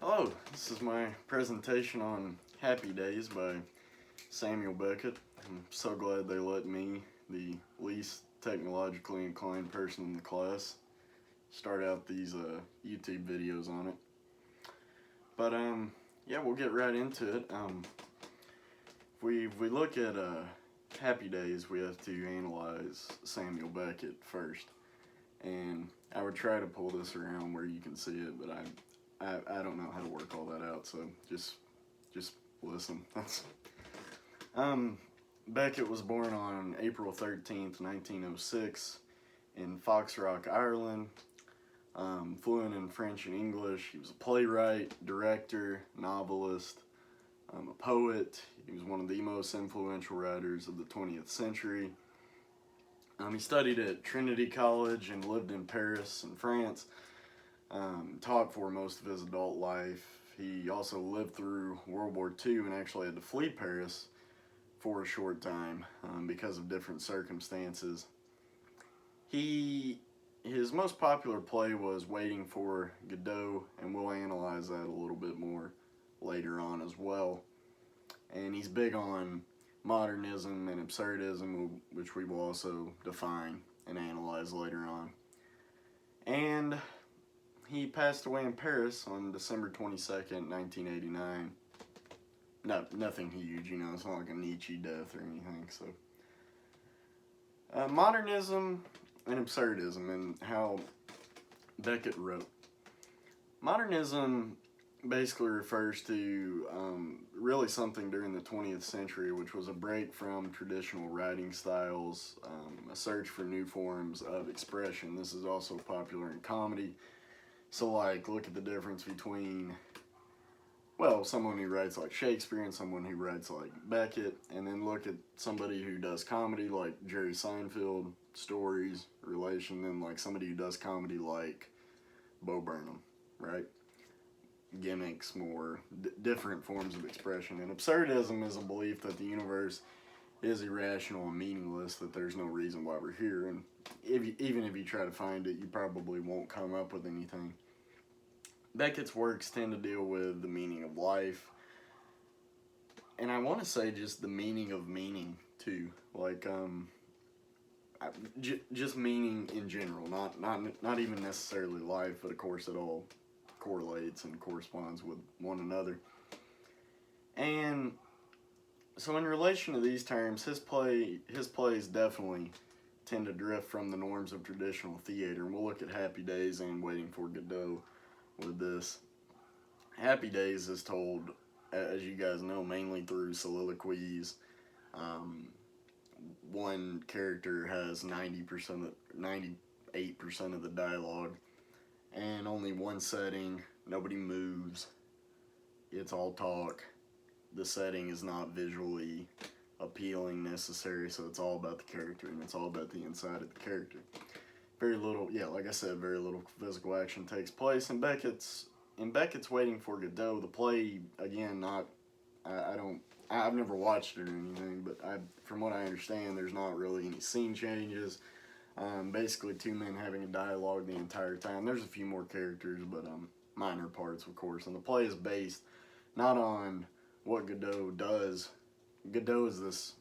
Hello, this is my presentation on Happy Days by Samuel Beckett. I'm so glad they let me, the least technologically inclined person in the class, start out these YouTube videos on it. But yeah, we'll get right into it. If we look at Happy Days, we have to analyze Samuel Beckett first. And I would try to pull this around where you can see it, but I don't know how to work all that out, so just listen. Beckett was born on April 13th, 1906 in Foxrock, Ireland. Fluent in French and English. He was a playwright, director, novelist, a poet. He was one of the most influential writers of the 20th century. He studied at Trinity College and lived in Paris and France. Taught for most of his adult life. He also lived through World War II and actually had to flee Paris for a short time because of different circumstances. His most popular play was Waiting for Godot, and we'll analyze that a little bit more later on as well. And he's big on modernism and absurdism, which we will also define and analyze later on. And he passed away in Paris on December 22nd, 1989. Nothing huge, it's not like a Nietzsche death or anything. So, modernism and absurdism and how Beckett wrote. Modernism basically refers to really something during the 20th century, which was a break from traditional writing styles, a search for new forms of expression. This is also popular in comedy. So, like, look at the difference between, well, someone who writes like Shakespeare and someone who writes like Beckett, and then look at somebody who does comedy like Jerry Seinfeld, stories, relation, then like somebody who does comedy like Bo Burnham, right? Gimmicks, more different forms of expression. And absurdism is a belief that the universe is irrational and meaningless, that there's no reason why we're here, and even if you try to find it, you probably won't come up with anything. Beckett's works tend to deal with the meaning of life, and I want to say just the meaning of meaning too, like just meaning in general, not even necessarily life, but of course it all correlates and corresponds with one another. And so in relation to these terms, his plays definitely tend to drift from the norms of traditional theater, and we'll look at Happy Days and Waiting for Godot with this. Happy Days is told, as you guys know, mainly through soliloquies. One character has 98% of the dialogue, and only one setting. Nobody moves. It's all talk. The setting is not visually appealing necessary, so it's all about the character, and it's all about the inside of the character. Very little, like I said, very little physical action takes place. In Beckett's Waiting for Godot, the play, again, I've never watched it or anything, but from what I understand, there's not really any scene changes. Basically two men having a dialogue the entire time. There's a few more characters, but minor parts, of course. And the play is based not on what Godot does. Godot is this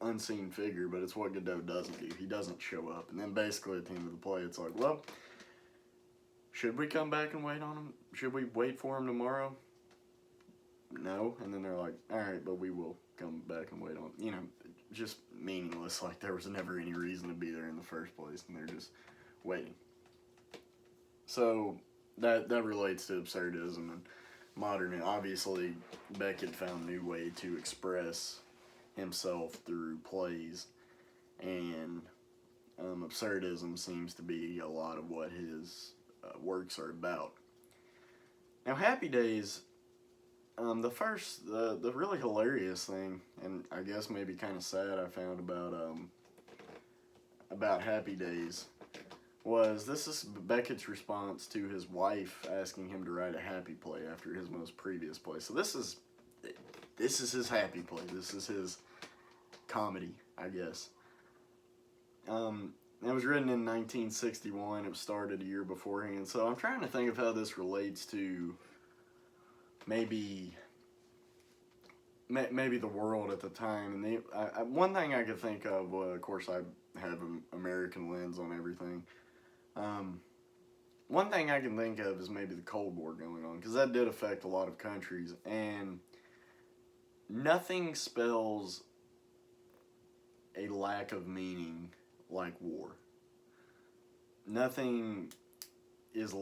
unseen figure, but it's what Godot doesn't do. He doesn't show up. And then basically at the end of the play, it's like, well, should we come back and wait on him? Should we wait for him tomorrow? No. And then they're like, all right, but we will come back and wait on him. Just meaningless. Like there was never any reason to be there in the first place, and they're just waiting. So that relates to absurdism and modern. Obviously, Beckett found a new way to express himself through plays, and absurdism seems to be a lot of what his works are about. Now, Happy Days, the really hilarious thing, and I guess maybe kind of sad, I found about Happy Days was this is Beckett's response to his wife asking him to write a happy play after his most previous play. So this is his happy play. This is his comedy, I guess. It was written in 1961. It was started a year beforehand. So I'm trying to think of how this relates to maybe the world at the time. And one thing I could think of, of course, I have an American lens on everything. One thing I can think of is maybe the Cold War going on, because that did affect a lot of countries. And nothing spells a lack of meaning like war. Nothing is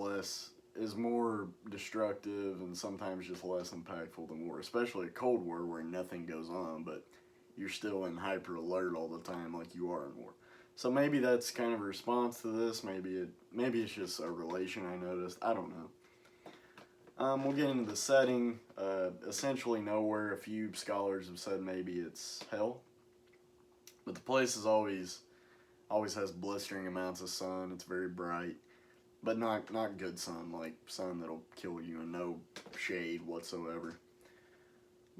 more destructive and sometimes just less impactful than war, especially a Cold War where nothing goes on, but you're still in hyper alert all the time like you are in war. So maybe that's kind of a response to this. Maybe it's just a relation I noticed. I don't know. We'll get into the setting. Essentially nowhere. A few scholars have said maybe it's hell, but the place is always has blistering amounts of sun. It's very bright, but not good sun, like sun that'll kill you, and no shade whatsoever.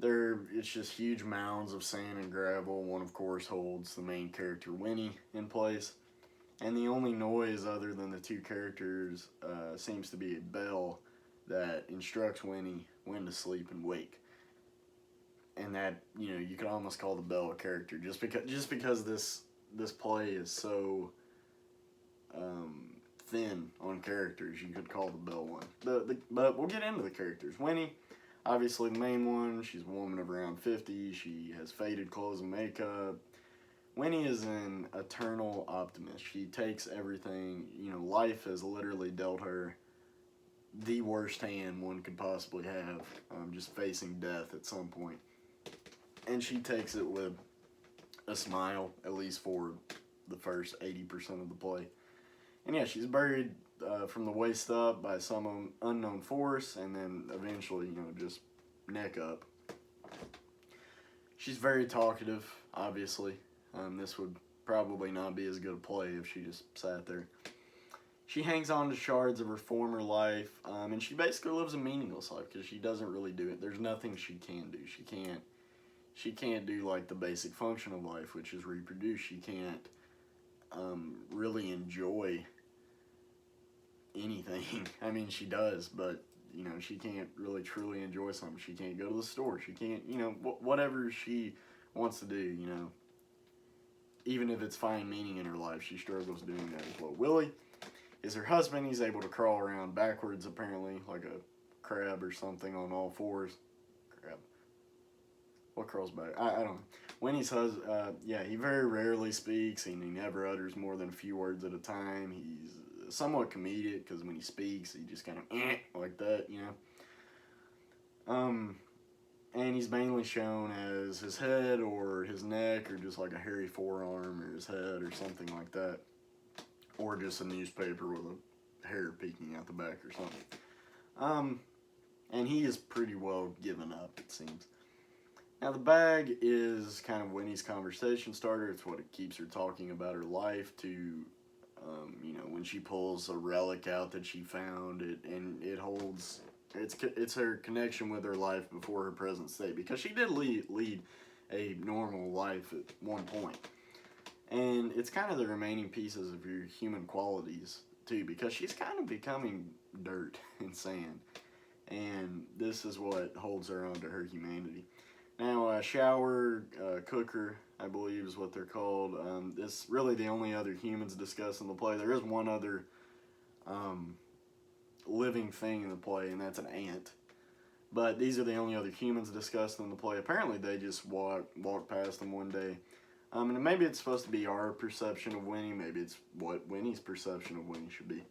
It's just huge mounds of sand and gravel. One, of course, holds the main character Winnie in place, and the only noise other than the two characters seems to be a bell that instructs Winnie when to sleep and wake. And that, you could almost call the bell a character just because this play is so thin on characters. You could call the bell one. But we'll get into the characters. Winnie, obviously the main one. She's a woman of around 50. She has faded clothes and makeup. Winnie is an eternal optimist. She takes everything, life has literally dealt her the worst hand one could possibly have, just facing death at some point. And she takes it with a smile, at least for the first 80% of the play. And yeah, she's buried from the waist up by some unknown force, and then eventually, just neck up. She's very talkative, obviously. This would probably not be as good a play if she just sat there. She hangs on to shards of her former life, and she basically lives a meaningless life because she doesn't really do it. There's nothing she can do. She can't do like the basic function of life, which is reproduce. She can't really enjoy anything. I mean, she does, but she can't really truly enjoy something. She can't go to the store. She can't, whatever she wants to do, even if it's find meaning in her life, she struggles doing that as well. Willie is her husband. He's able to crawl around backwards, apparently, like a crab or something on all fours. Crab. What crawls back? I don't know. Winnie's husband, he very rarely speaks, and he never utters more than a few words at a time. He's somewhat comedic, because when he speaks, he just kind of like that, and he's mainly shown as his head or his neck, or just like a hairy forearm, or his head, or something like that, or just a newspaper with a hair peeking out the back or something. And he is pretty well given up, it seems. Now, the bag is kind of Winnie's conversation starter. It's what it keeps her talking about her life to, when she pulls a relic out that she found, it holds, it's her connection with her life before her present state, because she did lead a normal life at one point. And it's kind of the remaining pieces of your human qualities, too, because she's kind of becoming dirt and sand. And this is what holds her onto her humanity. Now, shower, cooker, I believe is what they're called. It's really the only other humans discussed in the play. There is one other living thing in the play, and that's an ant. But these are the only other humans discussed in the play. Apparently, they just walked past them one day. And maybe it's supposed to be our perception of Winnie. Maybe it's what Winnie's perception of Winnie should be.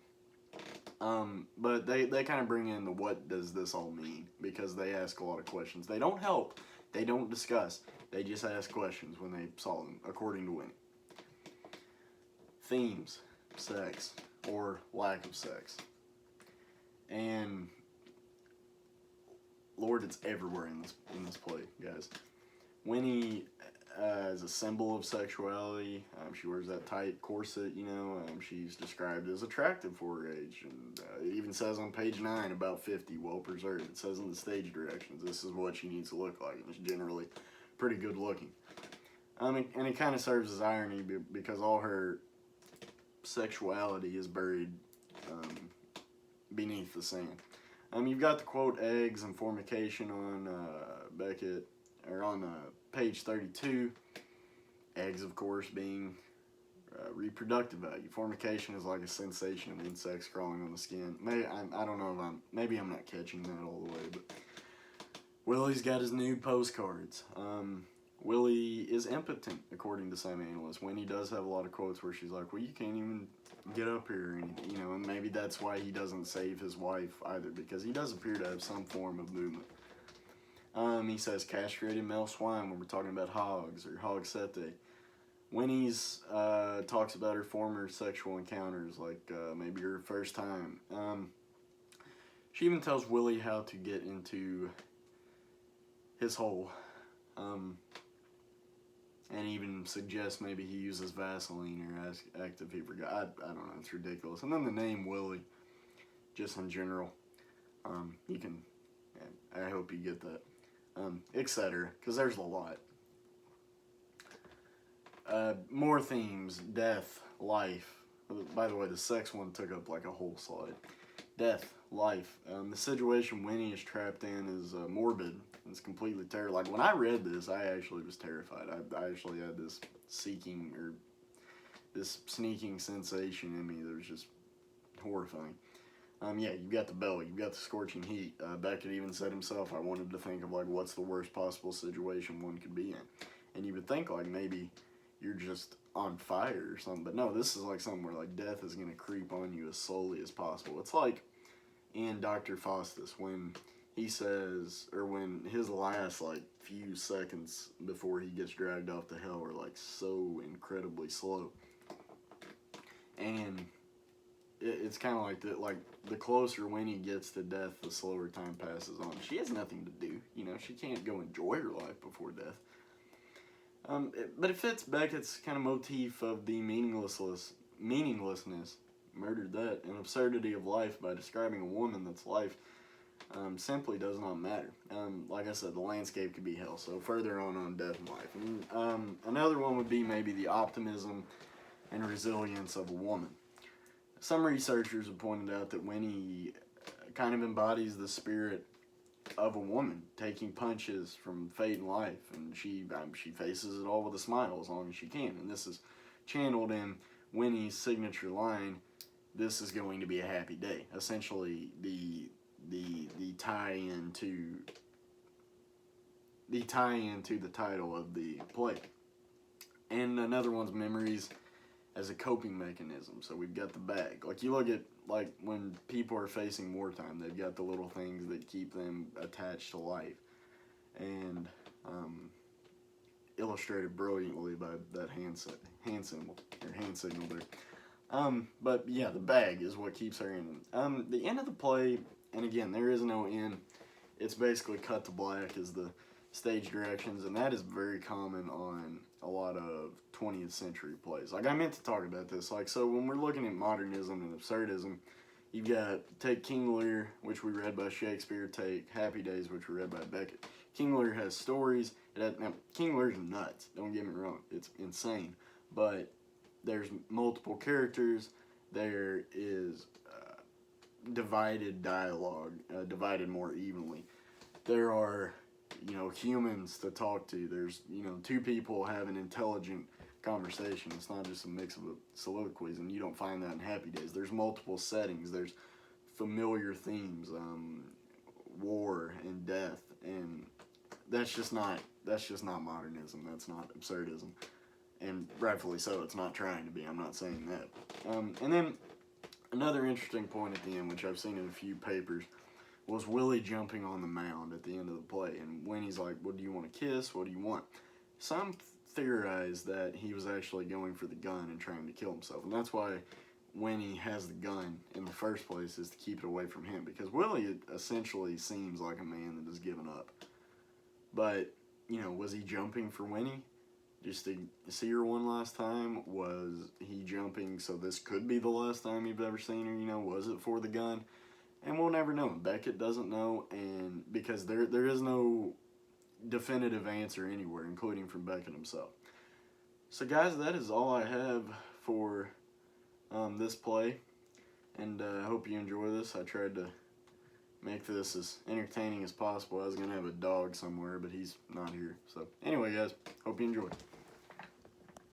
But they kind of bring in the what does this all mean, because they ask a lot of questions. They don't help. They don't discuss. They just ask questions when they saw them, according to Winnie. Themes: sex or lack of sex. And Lord, it's everywhere in this play, guys. Winnie is a symbol of sexuality. She wears that tight corset, she's described as attractive for her age, and it even says on page 9, about 50, well preserved. It says in the stage directions, this is what she needs to look like, and it's generally pretty good looking. And it kind of serves as irony, because all her sexuality is buried beneath the sand. You've got the quote eggs and fornication on Beckett, or on page 32. Eggs, of course, being reproductive value. Fornication is like a sensation of insects crawling on the skin. I don't know if maybe I'm not catching that all the way, but Willie's got his nude postcards. Willie is impotent, according to some analysts. Winnie does have a lot of quotes where she's like, well, you can't even get up here, and maybe that's why he doesn't save his wife either, because he does appear to have some form of movement. He says castrated male swine when we're talking about hogs, or hog sete. Winnie's talks about her former sexual encounters, like maybe her first time. She even tells Willie how to get into his hole. And even suggests maybe he uses Vaseline or active fever. I don't know, it's ridiculous. And then the name Willie, just in general, you can, I hope you get that, etc. Because there's a lot. More themes: death, life. By the way, the sex one took up like a whole slide. Death, life. The situation Winnie is trapped in is morbid. It's completely terrible. Like, when I read this, I actually was terrified. I actually had this this sneaking sensation in me that was just horrifying. Yeah, you've got the belly, you've got the scorching heat. Beckett even said himself, I wanted to think of, like, what's the worst possible situation one could be in. And you would think, like, maybe you're just on fire or something. But no, this is like something where, like, death is going to creep on you as slowly as possible. It's like in Dr. Faustus, when he says, or when his last, like, few seconds before he gets dragged off to hell are, like, so incredibly slow. And it's kind of like that, like, the closer Winnie gets to death, the slower time passes on. She has nothing to do, she can't go enjoy her life before death. But it fits Beckett's kind of motif of the meaninglessness, murdered that, and absurdity of life by describing a woman that's life simply does not matter. Like I said, the landscape could be hell, so further on death and life. And, another one would be maybe the optimism and resilience of a woman. Some researchers have pointed out that Winnie kind of embodies the spirit of a woman, taking punches from fate and life, and she faces it all with a smile as long as she can. And this is channeled in Winnie's signature line, "This is going to be a happy day." Essentially, the tie-in to the title of the play. And another one's memories as a coping mechanism. So we've got the bag. Like, you look at, like, when people are facing wartime, they've got the little things that keep them attached to life. And illustrated brilliantly by that hand symbol, or hand signal there. But yeah, the bag is what keeps her in. The end of the play, and again, there is no end. It's basically cut to black as the stage directions, and that is very common on a lot of 20th century plays. Like, I meant to talk about this. Like, so when we're looking at modernism and absurdism, you've got, take King Lear, which we read by Shakespeare, take Happy Days, which we read by Beckett. King Lear has stories. Now, King Lear's nuts, don't get me wrong. It's insane. But there's multiple characters. There is divided dialogue, divided more evenly. There are, humans to talk to. There's, two people have an intelligent conversation. It's not just a mix of soliloquies, and you don't find that in Happy Days. There's multiple settings. There's familiar themes, war and death, and that's just not modernism. That's not absurdism, and rightfully so. It's not trying to be. I'm not saying that. And then another interesting point at the end, which I've seen in a few papers, was Willie jumping on the mound at the end of the play. And Winnie's like, "What do you want to kiss? What do you want?" Some theorize that he was actually going for the gun and trying to kill himself. And that's why Winnie has the gun in the first place, is to keep it away from him. Because Willie essentially seems like a man that has given up. But, was he jumping for Winnie just to see her one last time? Was he jumping so this could be the last time you've ever seen her? Was it for the gun? And we'll never know. Beckett doesn't know, and because there is no definitive answer anywhere, including from Beckett himself. So guys, that is all I have for this play, and I hope you enjoy this. I tried to make this as entertaining as possible. I was going to have a dog somewhere, but he's not here. So anyway, guys, hope you enjoy.